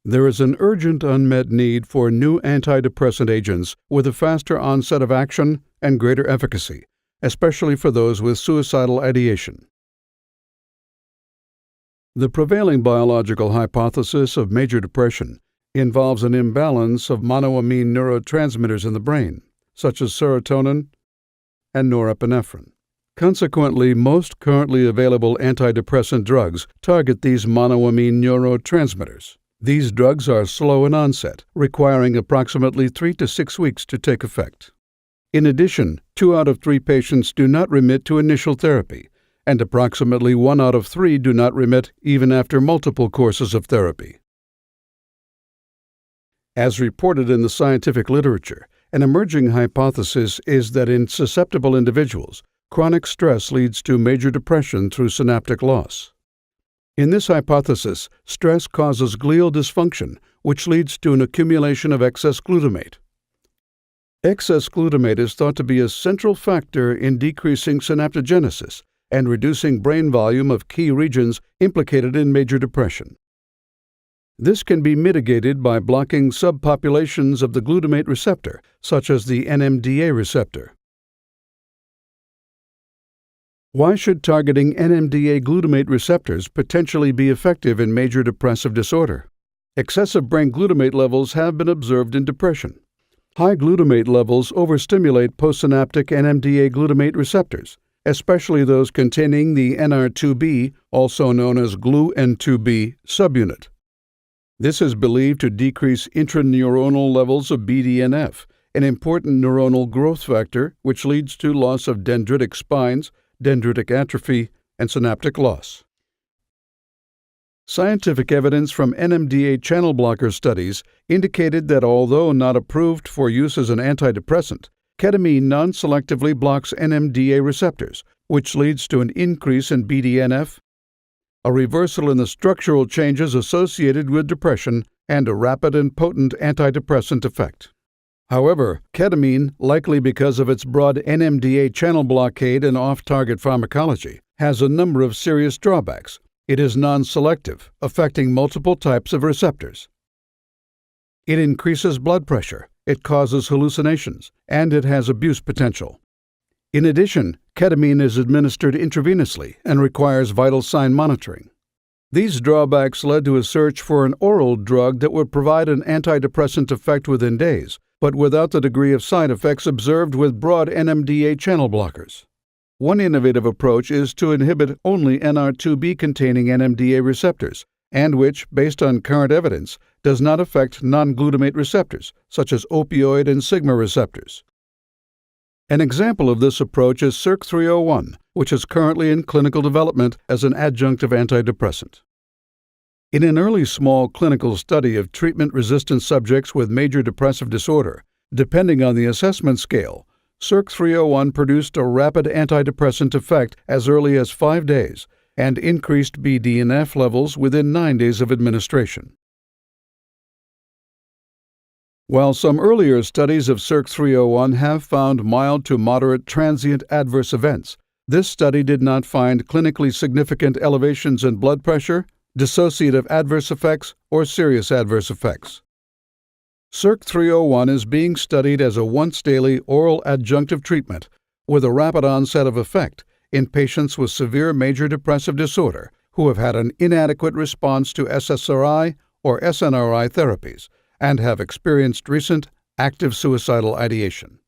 There is an urgent unmet need for new antidepressant agents with a faster onset of action and greater efficacy, especially for those with suicidal ideation. The prevailing biological hypothesis of major depression involves an imbalance of monoamine neurotransmitters in the brain, such as serotonin and norepinephrine. Consequently, most currently available antidepressant drugs target these monoamine neurotransmitters. These drugs are slow in onset, requiring approximately 3 to 6 weeks to take effect. In addition, 2 out of 3 patients do not remit to initial therapy, and approximately 1 out of 3 do not remit even after multiple courses of therapy. As reported in the scientific literature, an emerging hypothesis is that in susceptible individuals, chronic stress leads to major depression through synaptic loss. In this hypothesis, stress causes glial dysfunction, which leads to an accumulation of excess glutamate. Excess glutamate is thought to be a central factor in decreasing synaptogenesis and reducing brain volume of key regions implicated in major depression. This can be mitigated by blocking subpopulations of the glutamate receptor, such as the NMDA receptor. Why should targeting NMDA glutamate receptors potentially be effective in major depressive disorder? Excessive brain glutamate levels have been observed in depression. High glutamate levels overstimulate postsynaptic NMDA glutamate receptors, especially those containing the NR2B, also known as GLU-N2B, subunit. This is believed to decrease intraneuronal levels of BDNF, an important neuronal growth factor which leads to loss of dendritic spines, dendritic atrophy, and synaptic loss. Scientific evidence from NMDA channel blocker studies indicated that although not approved for use as an antidepressant, ketamine non-selectively blocks NMDA receptors, which leads to an increase in BDNF, a reversal in the structural changes associated with depression, and a rapid and potent antidepressant effect. However, ketamine, likely because of its broad NMDA channel blockade and off-target pharmacology, has a number of serious drawbacks. It is non-selective, affecting multiple types of receptors. It increases blood pressure, it causes hallucinations, and it has abuse potential. In addition, ketamine is administered intravenously and requires vital sign monitoring. These drawbacks led to a search for an oral drug that would provide an antidepressant effect within days, but without the degree of side effects observed with broad NMDA channel blockers. One innovative approach is to inhibit only NR2B-containing NMDA receptors, and which, based on current evidence, does not affect non-glutamate receptors, such as opioid and sigma receptors. An example of this approach is Cerc 301, which is currently in clinical development as an adjunctive antidepressant. In an early small clinical study of treatment-resistant subjects with major depressive disorder, depending on the assessment scale, Cerc 301 produced a rapid antidepressant effect as early as 5 days and increased BDNF levels within 9 days of administration. While some earlier studies of Cerc 301 have found mild to moderate transient adverse events, this study did not find clinically significant elevations in blood pressure, dissociative adverse effects, or serious adverse effects. Cerc 301 is being studied as a once-daily oral adjunctive treatment with a rapid onset of effect in patients with severe major depressive disorder who have had an inadequate response to SSRI or SNRI therapies and have experienced recent active suicidal ideation.